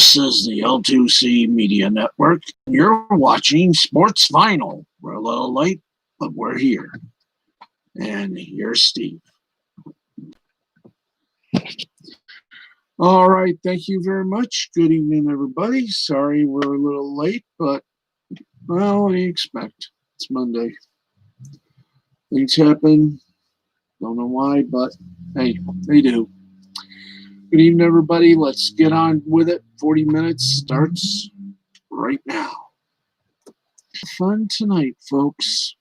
This is the L2C Media Network. You're watching Sports Final. We're a little late, but we're here. And here's Steve. All right, thank you very much. Good evening, everybody. Sorry we're a little late, but, well, what do you expect? It's Monday. Things happen. Don't know why, but, hey, they do. Good evening, everybody. Let's get on with it. 40 minutes starts right now. Fun tonight, folks.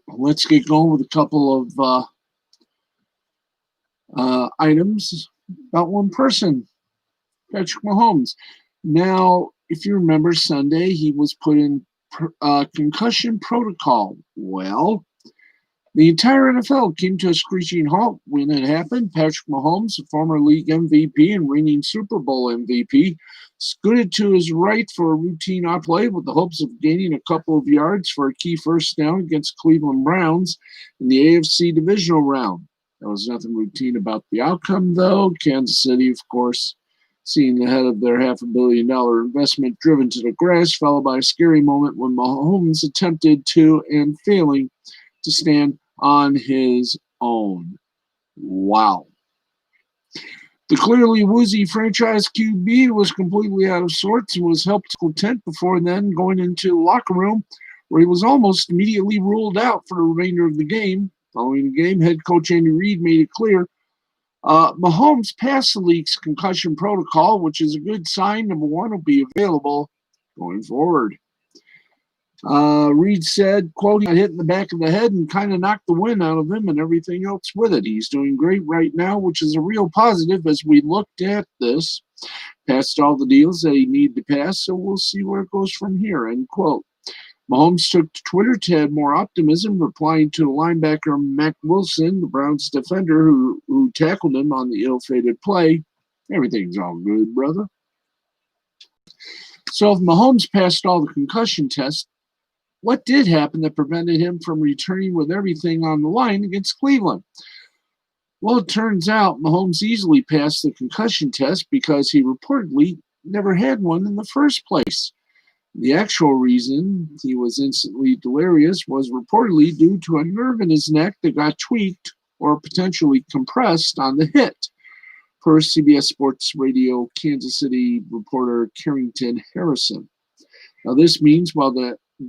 Let's get going with a couple of items about one person, Patrick Mahomes. Now, if you remember Sunday, he was put in concussion protocol. Well, the entire NFL came to a screeching halt when it happened. Patrick Mahomes, a former league MVP and reigning Super Bowl MVP, scooted to his right for a routine play with the hopes of gaining a couple of yards for a key first down against Cleveland Browns in the AFC divisional round. There was nothing routine about the outcome, though. Kansas City, of course, seeing the head of their $500 million investment driven to the grass, followed by a scary moment when Mahomes attempted to, and failing, to stand on his own. Wow. The clearly woozy franchise QB was completely out of sorts and was helped to tent before then going into the locker room, where he was almost immediately ruled out for the remainder of the game. Following the game, head coach Andy Reid made it clear Mahomes passed the league's concussion protocol, which is a good sign. Number one, will be available going forward. Reid said, quote, "He got hit in the back of the head and kind of knocked the wind out of him and everything else with it. He's doing great right now, which is a real positive as we looked at this. Passed all the deals that he needed to pass, so we'll see where it goes from here," end quote. Mahomes took to Twitter to add more optimism, replying to the linebacker Mack Wilson, the Browns defender who tackled him on the ill-fated play. "Everything's all good, brother." So if Mahomes passed all the concussion tests, what did happen that prevented him from returning with everything on the line against Cleveland? Well, it turns out Mahomes easily passed the concussion test because he reportedly never had one in the first place. The actual reason he was instantly delirious was reportedly due to a nerve in his neck that got tweaked or potentially compressed on the hit, per CBS Sports Radio Kansas City reporter Carrington Harrison. Now, this means while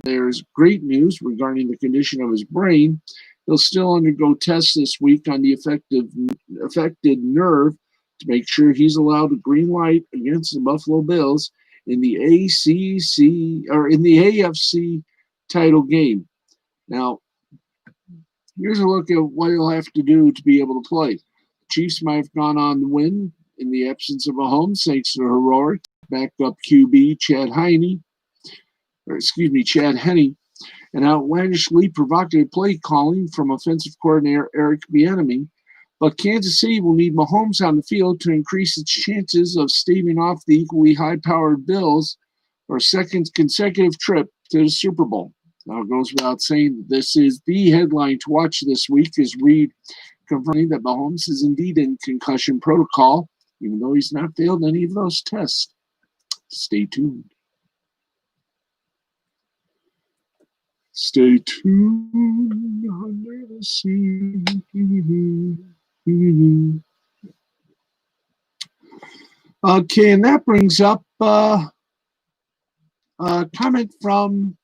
there's great news regarding the condition of his brain, he'll still undergo tests this week on the affected nerve to make sure he's allowed a green light against the Buffalo Bills in the AFC title game. Now, here's a look at what he'll have to do to be able to play. The Chiefs might have gone on to win in the absence of Mahomes, thanks to heroic backup QB Chad Henne, and outlandishly provocative play calling from offensive coordinator Eric Bieniemy. But Kansas City will need Mahomes on the field to increase its chances of staving off the equally high-powered Bills for a second consecutive trip to the Super Bowl. Now, it goes without saying that this is the headline to watch this week, as Reid confirming that Mahomes is indeed in concussion protocol, even though he's not failed any of those tests. Stay tuned. Stay tuned under the sea. Okay, and that brings up a comment from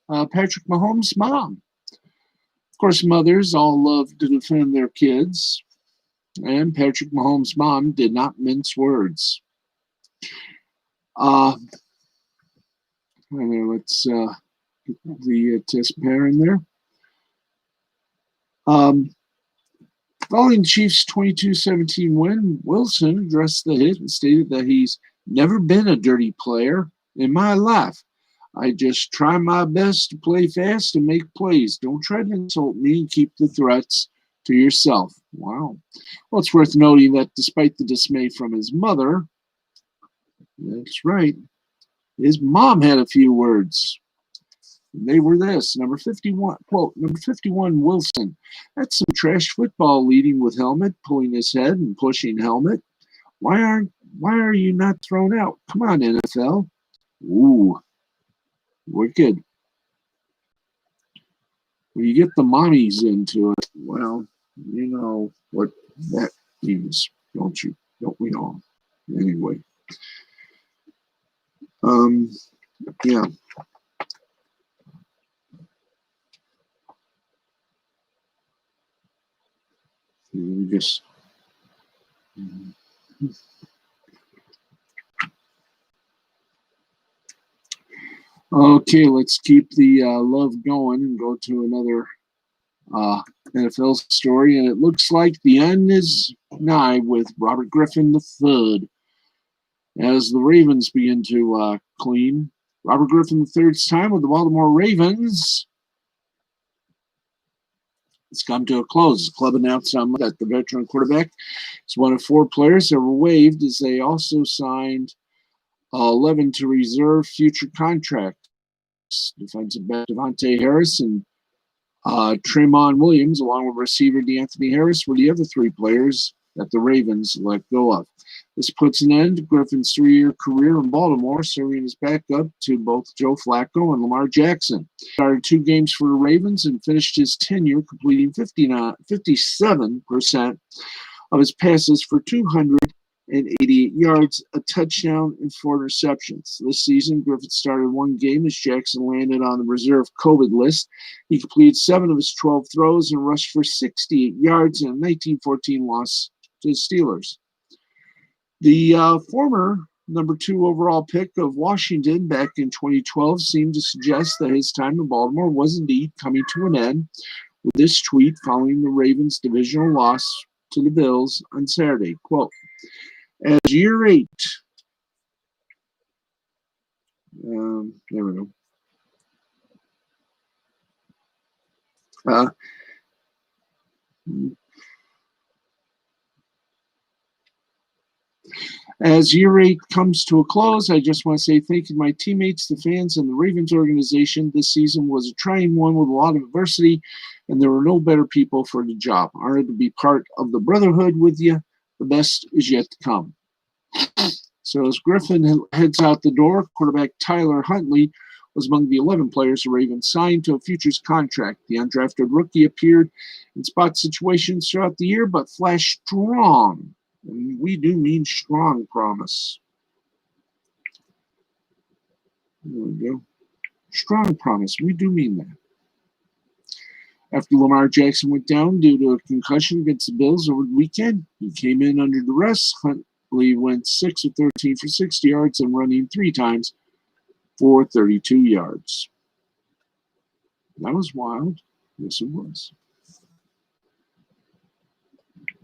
Patrick Mahomes' mom. Of course, mothers all love to defend their kids, and Patrick Mahomes' mom did not mince words. Let's get the test pair in there. Following the Chiefs' 22-17 win, Wilson addressed the hit and stated that he's never been a dirty player in my life. I just try my best to play fast and make plays. Don't try to insult me and keep the threats to yourself. Wow. Well, it's worth noting that despite the dismay from his mother, that's right, his mom had a few words. They were this, number 51, quote, number 51, Wilson. That's some trash football leading with helmet, pulling his head and pushing helmet. Why aren't Why are you not thrown out? Come on, NFL. Ooh, wicked. When you get the mommies into it, well, you know what that means, don't you? Don't we all? Anyway, um, yeah. You just okay. Let's keep the love going and go to another NFL story. And it looks like the end is nigh with Robert Griffin III as the Ravens begin to clean. Robert Griffin III's time with the Baltimore Ravens has come to a close. The club announced on Monday that the veteran quarterback is one of 4 players that were waived, as they also signed 11 to reserve future contracts. Defensive back Devontae Harris and Tremont Williams, along with receiver DeAnthony Harris, were the other 3 players that the Ravens let go of. This puts an end to Griffin's 3-year career in Baltimore, serving as backup to both Joe Flacco and Lamar Jackson. He started 2 games for the Ravens and finished his tenure completing 57% of his passes for 288 yards, a touchdown, and 4 interceptions. This season, Griffin started 1 game as Jackson landed on the reserve COVID list. He completed 7 of his 12 throws and rushed for 68 yards in a 19-14 loss to the Steelers. The former number 2 overall pick of Washington back in 2012 seemed to suggest that his time in Baltimore was indeed coming to an end, with this tweet following the Ravens' divisional loss to the Bills on Saturday. Quote, as year 8, there we go. As year 8 comes to a close, I just want to say thank you to my teammates, the fans, and the Ravens organization. This season was a trying one with a lot of adversity, and there were no better people for the job. Honored to be part of the brotherhood with you. The best is yet to come. So as Griffin heads out the door, quarterback Tyler Huntley was among the 11 players the Ravens signed to a futures contract. The undrafted rookie appeared in spot situations throughout the year, but flashed strong. And we do mean strong promise. There we go. Strong promise. We do mean that. After Lamar Jackson went down due to a concussion against the Bills over the weekend, he came in under duress. Huntley went 6 of 13 for 60 yards and running 3 times for 32 yards. That was wild. Yes, it was.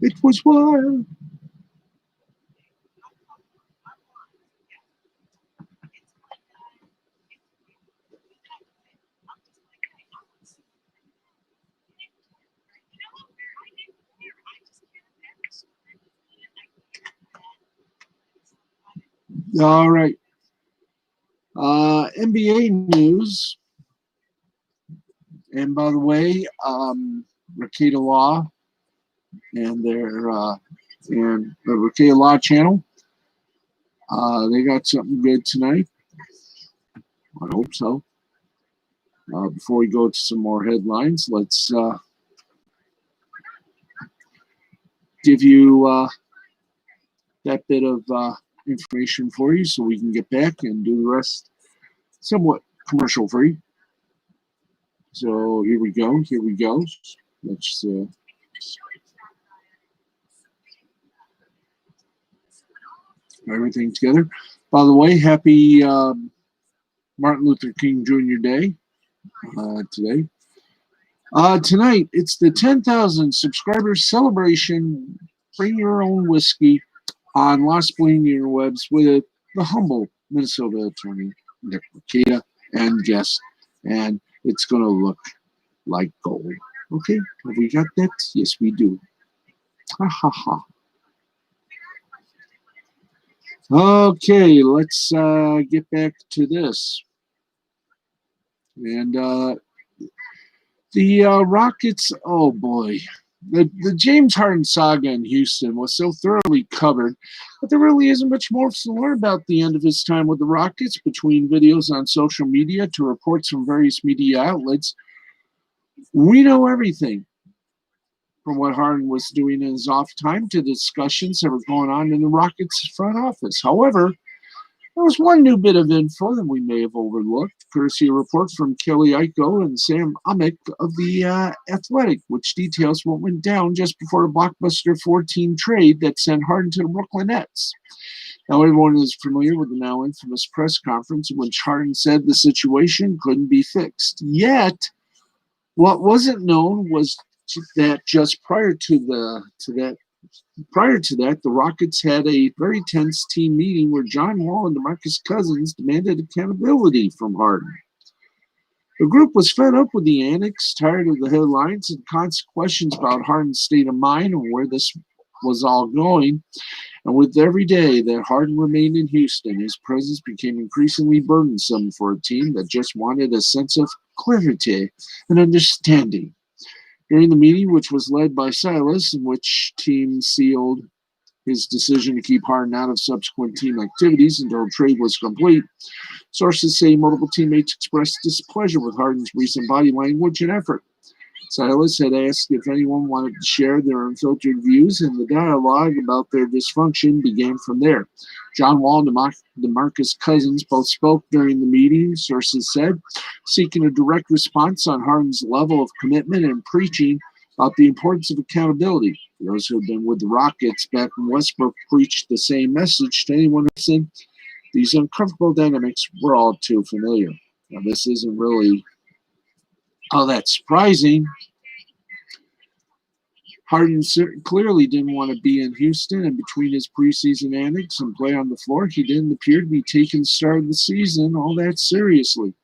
It was wild. All right. NBA news. And by the way, Rakita Law and their and the Rakita Law channel, they got something good tonight. I hope so. Before we go to some more headlines, let's give you that bit of information for you so we can get back and do the rest somewhat commercial free. So here we go. Here we go. Let's everything together. By the way, happy Martin Luther King Jr. Day today. Tonight, it's the 10,000 subscribers celebration. Bring your own whiskey on Lost Bling Interwebs with the humble Minnesota attorney, Nick Makita, and guest. And it's going to look like gold. Okay, have we got that? Yes, we do. Ha ha ha. Okay, let's get back to this. And the Rockets, oh boy, The James Harden saga in Houston was so thoroughly covered that there really isn't much more to learn about the end of his time with the Rockets. Between videos on social media to reports from various media outlets, we know everything from what Harden was doing in his off time to discussions that were going on in the Rockets front office. However, there was one new bit of info that we may have overlooked, courtesy of a report from Kelly Iko and Sam Amick of the Athletic, which details what went down just before a blockbuster 14 trade that sent Harden to the Brooklyn Nets. Now, everyone is familiar with the now infamous press conference in which Harden said the situation couldn't be fixed. Yet, what wasn't known was that just prior to that, the Rockets had a very tense team meeting where John Wall and DeMarcus Cousins demanded accountability from Harden. The group was fed up with the annex, tired of the headlines and constant questions about Harden's state of mind and where this was all going. And with every day that Harden remained in Houston, his presence became increasingly burdensome for a team that just wanted a sense of clarity and understanding. During the meeting, which was led by Silas, in which team sealed his decision to keep Harden out of subsequent team activities until trade was complete, sources say multiple teammates expressed displeasure with Harden's recent body language and effort. Silas had asked if anyone wanted to share their unfiltered views, and the dialogue about their dysfunction began from there. John Wall and DeMarcus Cousins both spoke during the meeting, sources said, seeking a direct response on Harden's level of commitment and preaching about the importance of accountability. Those who have been with the Rockets back when Westbrook preached the same message to anyone listening, these uncomfortable dynamics were all too familiar. Now, this isn't really all that surprising. Harden clearly didn't want to be in Houston, and between his preseason antics and play on the floor, he didn't appear to be taking the start of the season all that seriously.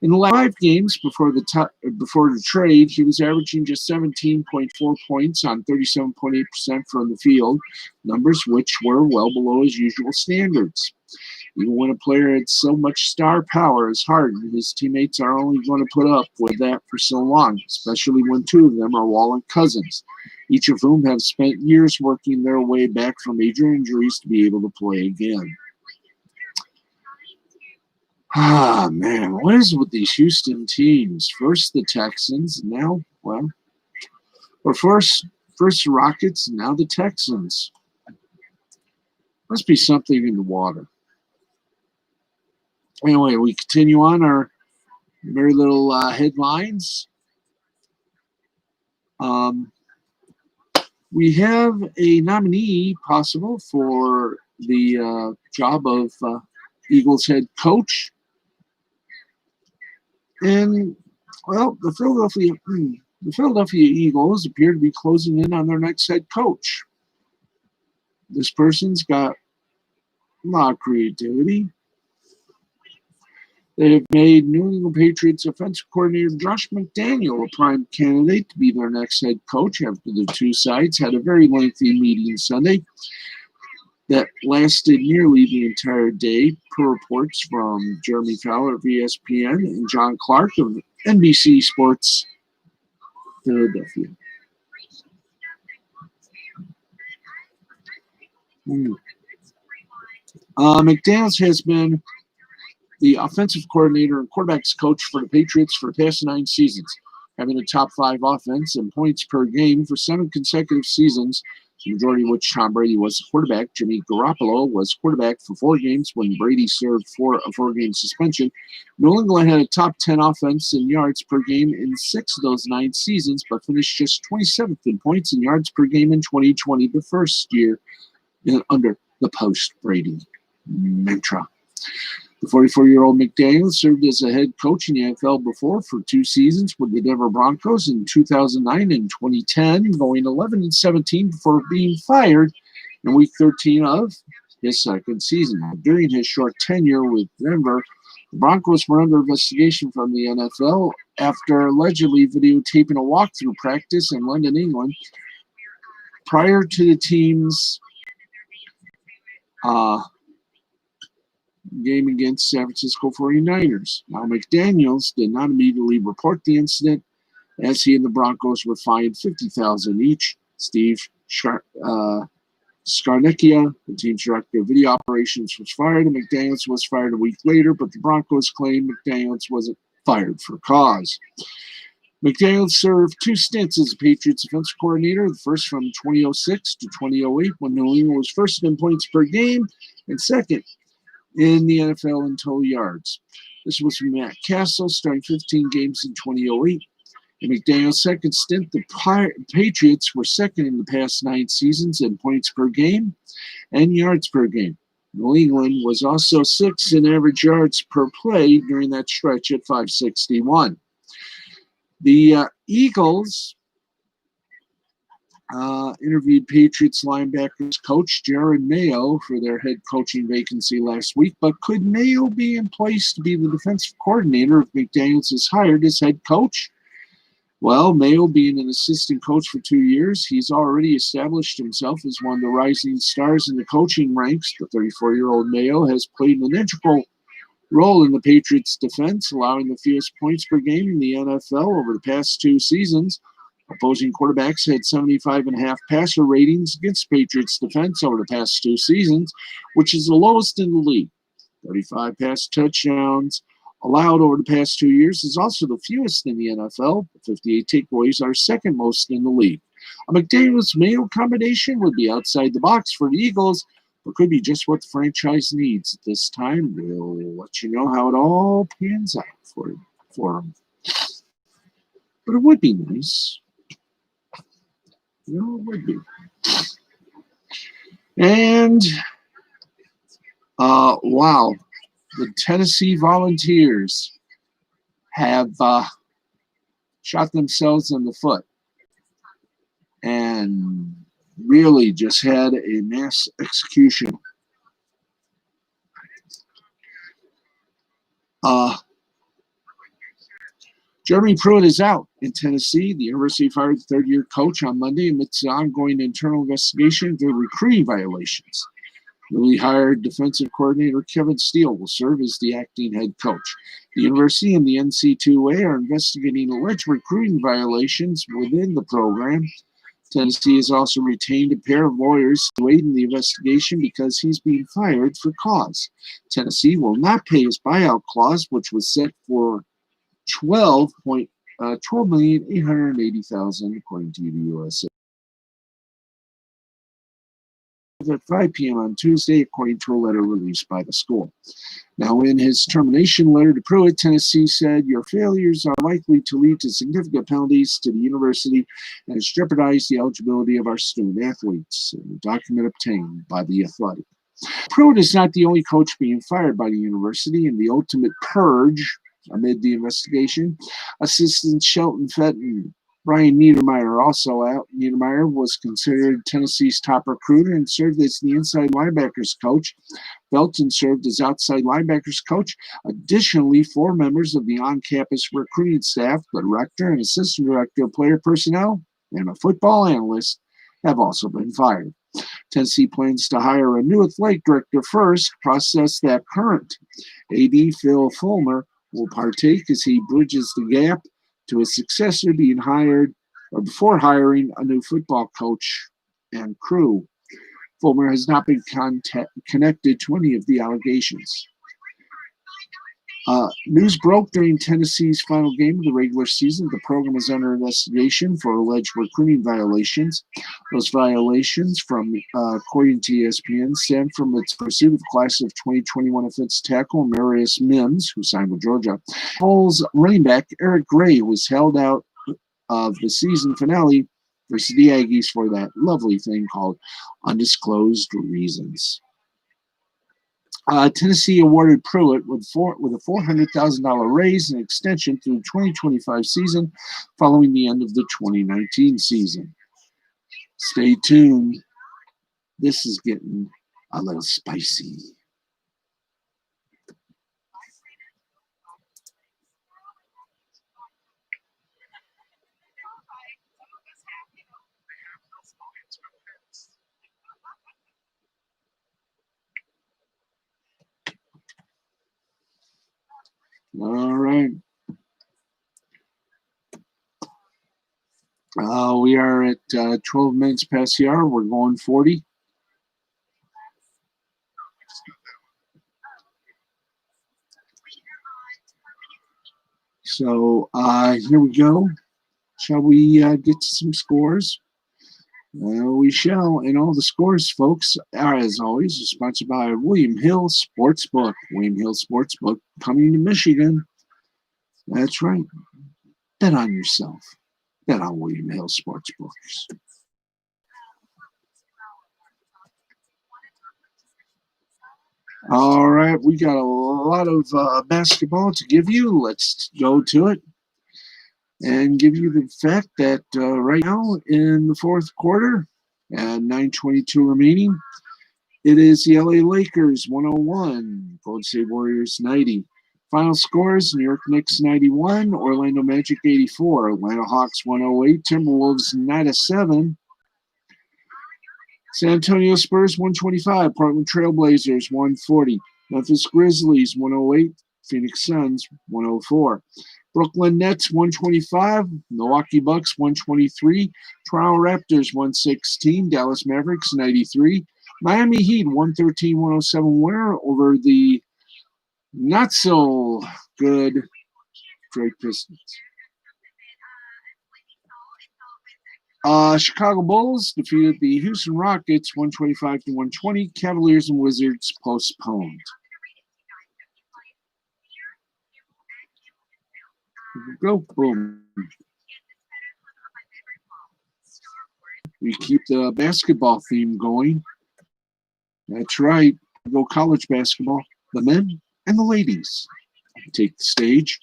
In the last 5 games before the trade, he was averaging just 17.4 points on 37.8% from the field, numbers which were well below his usual standards. Even when a player had so much star power as Harden, his teammates are only going to put up with that for so long, especially when two of them are Wall and Cousins, each of whom have spent years working their way back from major injuries to be able to play again. Ah, man, what is with these Houston teams? First the Texans, now, or first the Rockets, now the Texans. Must be something in the water. Anyway, we continue on our very little headlines. We have a nominee possible for the job of Eagles head coach. And, well, the Philadelphia Eagles appear to be closing in on their next head coach. This person's got a lot of creativity. They have made New England Patriots offensive coordinator Josh McDaniel a prime candidate to be their next head coach after the two sides had a very lengthy meeting Sunday that lasted nearly the entire day, per reports from Jeremy Fowler of ESPN and John Clark of NBC Sports Philadelphia. McDaniels has been the offensive coordinator and quarterbacks coach for the Patriots for the past 9 seasons, having a top 5 offense and points per game for 7 consecutive seasons, the majority of which Tom Brady was the quarterback. Jimmy Garoppolo was quarterback for 4 games when Brady served for a 4-game suspension. New England had a top 10 offense in yards per game in 6 of those 9 seasons, but finished just 27th in points and yards per game in 2020, the first year under the post-Brady mantra. The 44-year-old McDaniel served as a head coach in the NFL before for 2 seasons with the Denver Broncos in 2009 and 2010, going 11-17 before being fired in Week 13 of his second season. During his short tenure with Denver, the Broncos were under investigation from the NFL after allegedly videotaping a walkthrough practice in London, England, prior to the team's game against San Francisco 49ers. Now, McDaniels did not immediately report the incident, as he and the Broncos were fined $50,000 each. Steve Scarnecchia, the team's director of video operations, was fired, and McDaniels was fired a week later, but the Broncos claimed McDaniels wasn't fired for cause. McDaniels served 2 stints as a Patriots defensive coordinator, the first from 2006 to 2008, when New England was first in points per game and second in the NFL in total yards. This was from Matt Castle, starting 15 games in 2008. In McDaniels' second stint, the Patriots were second in the past 9 seasons in points per game and yards per game. New England was also 6th in average yards per play during that stretch at 561. The Eagles interviewed Patriots linebackers coach Jared Mayo for their head coaching vacancy last week, but could Mayo be in place to be the defensive coordinator if McDaniels is hired as head coach? Well, Mayo being an assistant coach for 2 years, he's already established himself as one of the rising stars in the coaching ranks. The 34-year-old Mayo has played an integral role in the Patriots' defense, allowing the fewest points per game in the NFL over the past 2 seasons. Opposing quarterbacks had 75.5 passer ratings against Patriots' defense over the past 2 seasons, which is the lowest in the league. 35 pass touchdowns allowed over the past 2 years is also the fewest in the NFL. 58 takeaways are second most in the league. A McDaniels-Mayo combination would be outside the box for the Eagles, but could be just what the franchise needs at this time. We'll let you know how it all pans out for them. But it would be nice. It would be. And, wow. The Tennessee Volunteers have shot themselves in the foot and really just had a mass execution. Jeremy Pruitt is out in Tennessee. The university fired the third-year coach on Monday amidst an ongoing internal investigation for recruiting violations. Newly hired defensive coordinator Kevin Steele will serve as the acting head coach. The university and the NC2A are investigating alleged recruiting violations within the program. Tennessee has also retained a pair of lawyers to aid in the investigation because he's being fired for cause. Tennessee will not pay his buyout clause, which was set for $12,880,000, according to the USA. At 5 p.m. on Tuesday, according to a letter released by the school. Now, in his termination letter to Pruitt, Tennessee said, "Your failures are likely to lead to significant penalties to the university and has jeopardized the eligibility of our student athletes," in a document obtained by The Athletic. Pruitt is not the only coach being fired by the university in the ultimate purge amid the investigation. Assistant Shelton Fenton Brian Niedermeyer also out. Niedermeyer was considered Tennessee's top recruiter and served as the inside linebackers coach. Belton served as outside linebackers coach. Additionally, 4 members of the on-campus recruiting staff, the director and assistant director of player personnel, and a football analyst, have also been fired. Tennessee plans to hire a new athletic director first, process that current AD Phil Fulmer will partake as he bridges the gap to his successor being hired, or before hiring a new football coach and crew. Fulmer has not been connected to any of the allegations. News broke during Tennessee's final game of the regular season. The program is under investigation for alleged recruiting violations. Those violations, according to ESPN, stem from its pursuit of the class of 2021 offensive tackle Marius Mims, who signed with Georgia. Bulls running back Eric Gray was held out of the season finale versus the Aggies for that lovely thing called undisclosed reasons. Tennessee awarded Pruitt with a $400,000 raise and extension through the 2025 season following the end of the 2019 season. Stay tuned. This is getting a little spicy. All right. We are at 12 minutes past the hour. We're going 40. So here we go. Shall we get to some scores? We shall. And all the scores, folks, are, as always, sponsored by William Hill Sportsbook. William Hill Sportsbook coming to Michigan. That's right. Bet on yourself. Bet on William Hill Sportsbooks. All right, we got a lot of basketball to give you. Let's go to it and give you the fact that right now in the fourth quarter, at 9:22 remaining, it is the LA Lakers 101, Golden State Warriors 90. Final scores: New York Knicks 91, Orlando Magic 84, Atlanta Hawks 108, Timberwolves 97, San Antonio Spurs 125, Portland Trailblazers 140, Memphis Grizzlies 108, Phoenix Suns 104. Brooklyn Nets 125, Milwaukee Bucks 123, Toronto Raptors 116, Dallas Mavericks 93, Miami Heat 113-107 winner over the not so good Detroit Pistons. Chicago Bulls defeated the Houston Rockets 125-120. Cavaliers and Wizards postponed. Here we go. Boom. We keep the basketball theme going. That's right. Go college basketball. The men and the ladies take the stage.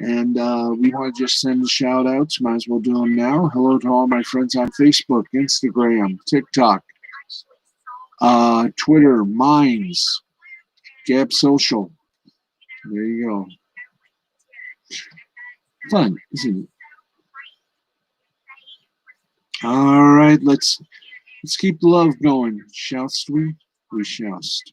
And we want to just send shout outs. Might as well do them now. Hello to all my friends on Facebook, Instagram, TikTok, Twitter, Minds, Gab Social. There you go. Fun, isn't it? All right, let's keep the love going. Shallst we? We shallst.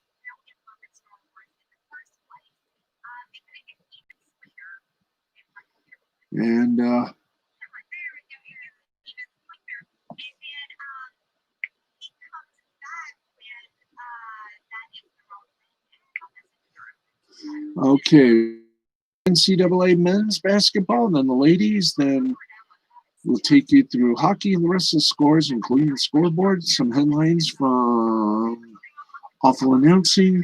And okay, NCAA men's basketball, then the ladies, then we'll take you through hockey and the rest of the scores, including the scoreboard, some headlines from awful announcing,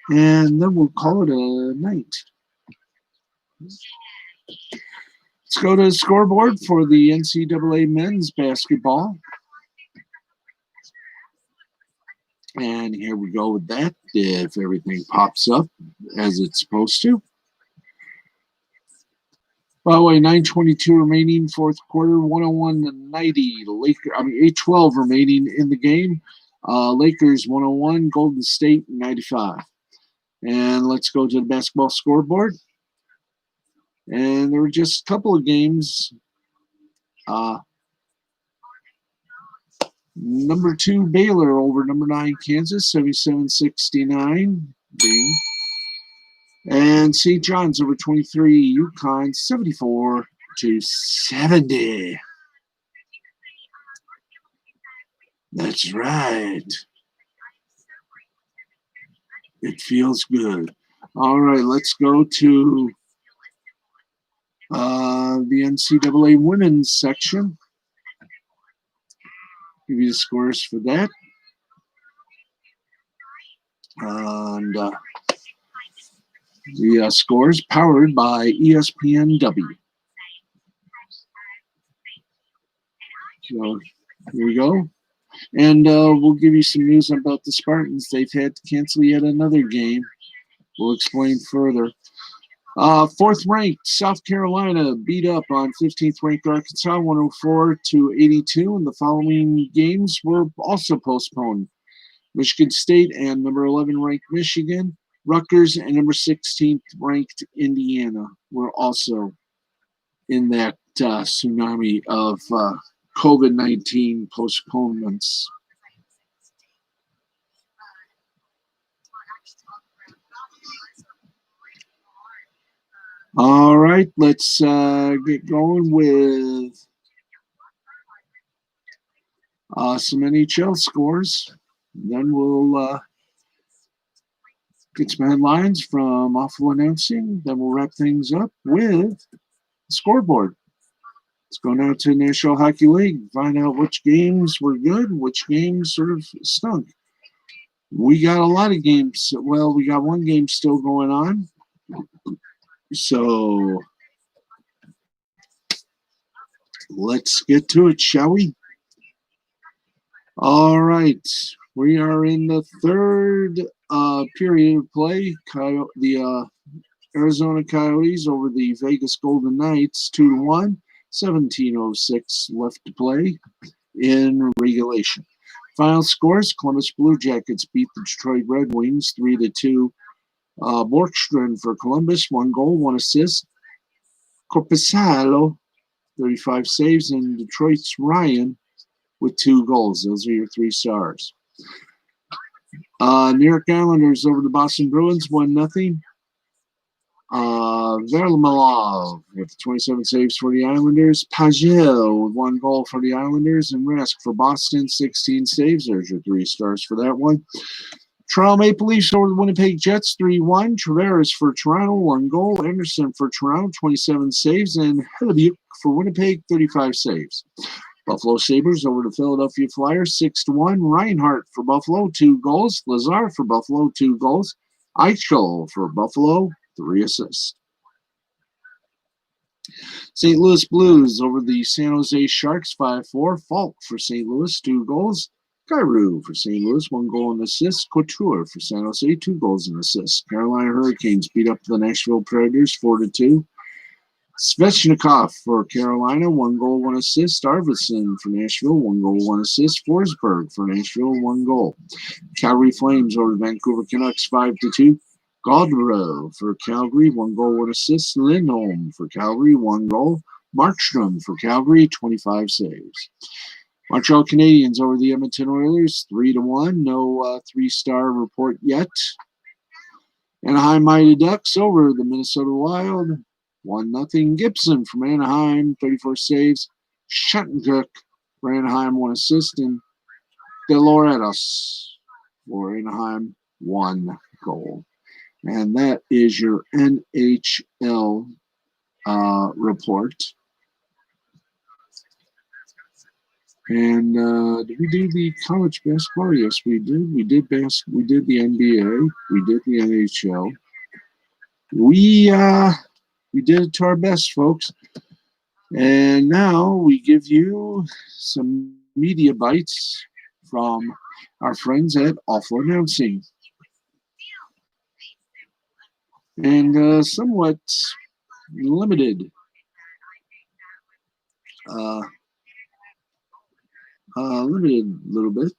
and then we'll call it a night. Let's go to the scoreboard for the NCAA men's basketball. And here we go with that, if everything pops up as it's supposed to. By the way, 9:22 remaining, fourth quarter, 101-90. 8:12 remaining in the game. Lakers 101, Golden State 95. And let's go to the basketball scoreboard. And there were just a couple of games. Number 2, Baylor over number 9, Kansas, 77-69. Bing. And St. John's over 23, UConn, 74-70. That's right. It feels good. All right, let's go to the NCAA women's section. Give you the scores for that. And the scores powered by ESPNW. So here we go. And we'll give you some news about the Spartans. They've had to cancel yet another game. We'll explain further. Fourth ranked South Carolina beat up on 15th ranked Arkansas 104-82, and the following games were also postponed. Michigan State and number 11 ranked Michigan, Rutgers and number 16th ranked Indiana were also in that tsunami of COVID-19 postponements. All right, let's get going with Some NHL scores. Then we'll get some headlines from Awful Announcing. Then we'll wrap things up with the scoreboard. Let's go now to National Hockey League, find out which games were good, which games sort of stunk. We got a lot of games. Well, we got one game still going on. So let's get to it, shall we? All right. We are in the third period of play. The Arizona Coyotes over the Vegas Golden Knights 2-1. 17:06 left to play in regulation. Final scores: Columbus Blue Jackets beat the Detroit Red Wings 3-2. Borkstrand for Columbus, 1 goal, 1 assist. Corpusalo, 35 saves, and Detroit's Ryan with 2 goals. Those are your 3 stars. New York Islanders over the Boston Bruins, 1-0. Verlamalov with 27 saves for the Islanders. Pagel with 1 goal for the Islanders. And Rask for Boston, 16 saves. There's your 3 stars for that one. Toronto Maple Leafs over the Winnipeg Jets, 3-1. Tavares for Toronto, 1 goal. Anderson for Toronto, 27 saves. And Hellebuyck for Winnipeg, 35 saves. Buffalo Sabres over the Philadelphia Flyers, 6-1. Reinhart for Buffalo, 2 goals. Lazar for Buffalo, 2 goals. Eichel for Buffalo, 3 assists. St. Louis Blues over the San Jose Sharks, 5-4. Falk for St. Louis, 2 goals. Kyrou for St. Louis, 1 goal and assist. Couture for San Jose, 2 goals and assists. Carolina Hurricanes beat up the Nashville Predators 4-2. Svechnikov for Carolina, 1 goal, 1 assist. Arvidsson for Nashville, 1 goal, 1 assist. Forsberg for Nashville, 1 goal. Calgary Flames over the Vancouver Canucks, 5-2. Gaudreau for Calgary, 1 goal, 1 assist. Lindholm for Calgary, 1 goal. Markstrom for Calgary, 25 saves. Montreal Canadiens over the Edmonton Oilers, 3-1. No 3-star report yet. Anaheim Mighty Ducks over the Minnesota Wild, 1-0. Gibson from Anaheim, 34 saves. Shattenkirk for Anaheim, 1 assist. And De Loretos for Anaheim, 1 goal. And that is your NHL report. And did we do the college basketball? Yes, we did. We did the NBA. We did the NHL. We did it to our best, folks. And now we give you some media bites from our friends at Awful Announcing. And somewhat limited limited a little bit.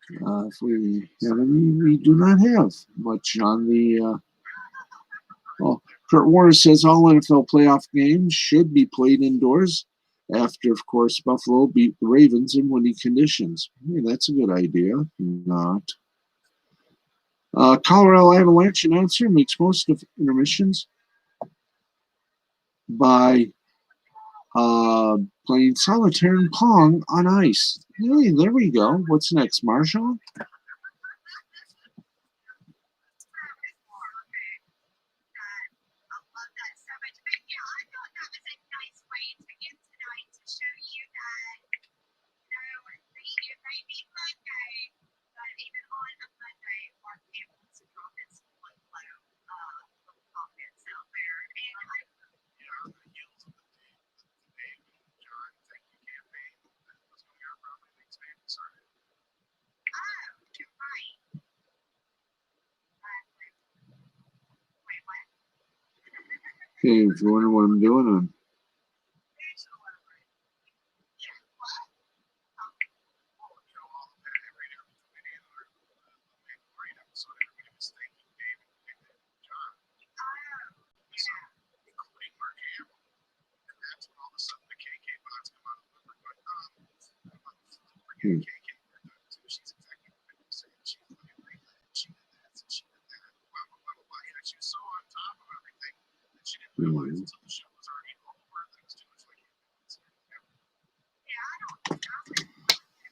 If we have any, we do not have much on the. Well, Kurt Warner says all NFL playoff games should be played indoors after, of course, Buffalo beat the Ravens in winning conditions. Hey, that's a good idea. Not. Colorado Avalanche announcer makes most of intermissions by playing solitaire and Pong on ice. Hey, there we go. What's next, Marshall? Okay, if you wonder what I'm doing, I'm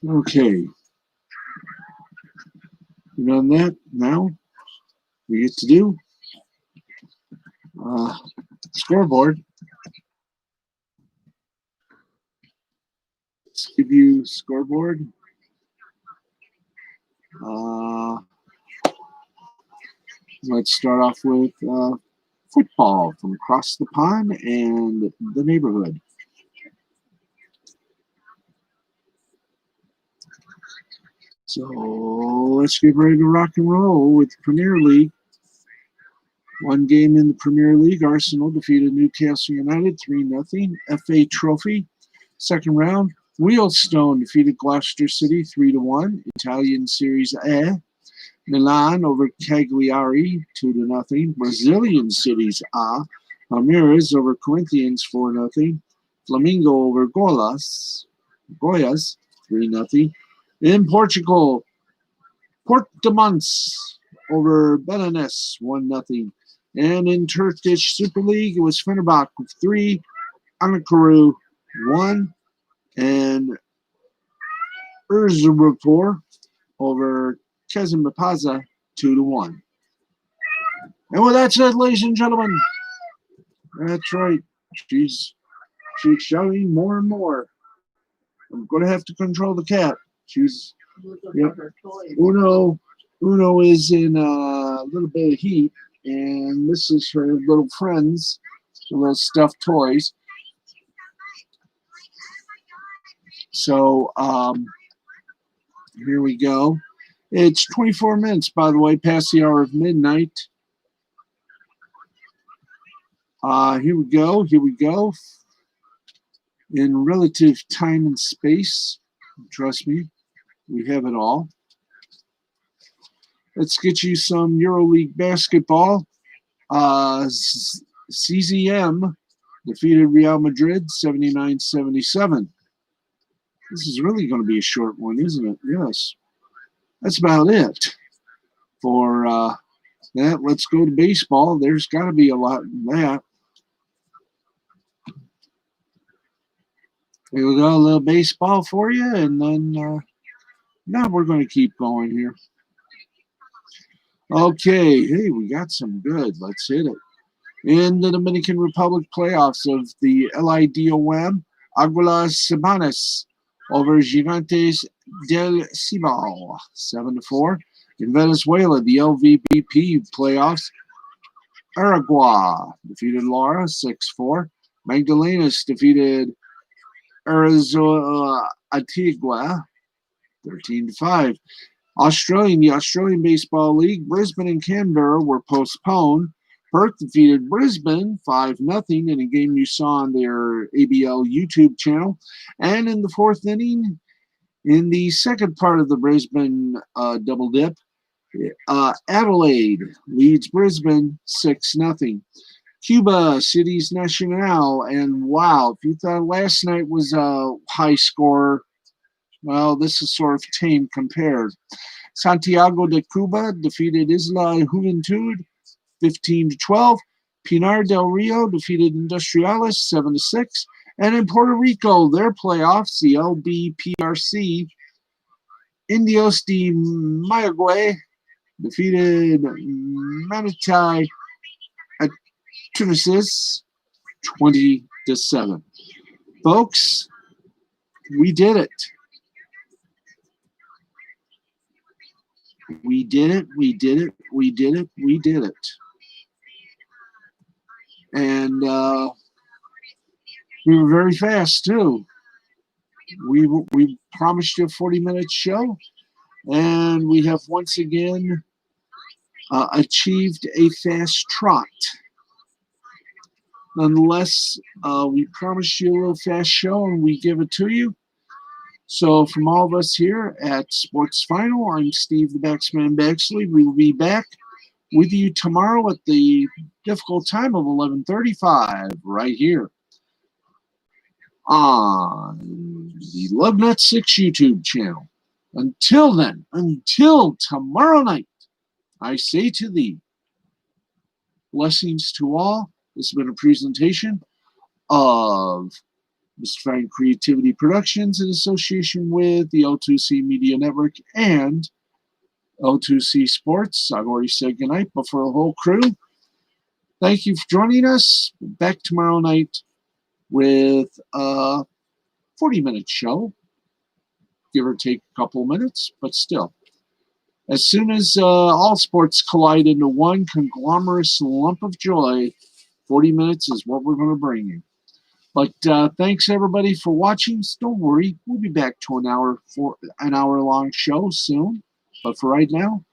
Okay, you done that? Now we get to do uh, scoreboard. Let's give you scoreboard. Uh, let's start off with football from across the pond and the neighborhood. So let's get ready to rock and roll with the Premier League. One game in the Premier League, Arsenal defeated Newcastle United 3-0. FA Trophy, second round, Wheelstone defeated Gloucester City 3-1. Italian Series A, Milan over Cagliari 2-0. Brazilian Series A, Palmeiras over Corinthians 4-0. Flamengo over Goiás 3-0. In Portugal, Portimonense over Belenenses 1-0. And in Turkish Super League, it was Fenerbahce with 3, Ankara 1, and Erzurumspor over Kazımpaşa 2-1. And with that said, ladies and gentlemen, that's right. She's shouting more and more. I'm going to have to control the cat. She's yep. Uno is in a little bit of heat, and this is her little friends, the little stuffed toys. So here we go. It's 24 minutes, by the way, past the hour of midnight. Here we go. Here we go. In relative time and space, trust me, we have it all. Let's get you some EuroLeague basketball. CZM defeated Real Madrid 79-77. This is really going to be a short one, isn't it? Yes. That's about it for that. Let's go to baseball. There's got to be a lot in that. Here we go, a little baseball for you, and then now we're going to keep going here. Okay, hey, we got some good. Let's hit it. In the Dominican Republic playoffs of the LIDOM, Águilas Cibanas over Gigantes del Cibao, 7-4. In Venezuela, the LVBP playoffs, Aragua defeated Lara 6-4. Magdalenas defeated Arizona Antigua 13-5. The Australian Baseball League, Brisbane and Canberra were postponed. Perth defeated Brisbane 5-0 in a game you saw on their ABL YouTube channel. And in the fourth inning, in the second part of the Brisbane double dip, Adelaide leads Brisbane 6-0. Cuba Cities Nacional, and wow, if you thought last night was a high score, well, this is sort of tame compared. Santiago de Cuba defeated Isla Juventud 15-12. Pinar del Rio defeated Industriales 7-6. And in Puerto Rico, their playoffs, the LBPRC, Indios de Mayagüez defeated Manatí Tunesis 20-7. Folks, we did it. We did it. We did it. We did it. We did it. And we were very fast too. We promised you a 40-minute show, and we have once again achieved a fast trot. Nonetheless, we promised you a little fast show, and we give it to you. So from all of us here at Sports Final, I'm Steve the Backsman Baxley. We will be back with you tomorrow at the difficult time of 11:35 right here on the LoveNut 6 YouTube channel. Until then, until tomorrow night, I say to thee, blessings to all. This has been a presentation of Mystifying Creativity Productions in association with the O2C Media Network and O2C Sports. I've already said goodnight, but for the whole crew, thank you for joining us. Back tomorrow night with a 40-minute show, give or take a couple of minutes, but still. As soon as all sports collide into one conglomerate lump of joy, 40 minutes is what we're going to bring you. But thanks everybody for watching. Don't worry, we'll be back to an hour-long show soon. But for right now,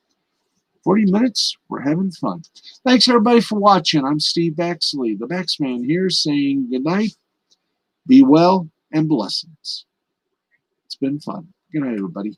40 minutes, we're having fun. Thanks everybody for watching. I'm Steve Baxley, the Baxman here, saying good night, be well, and blessings. It's been fun. Good night, everybody.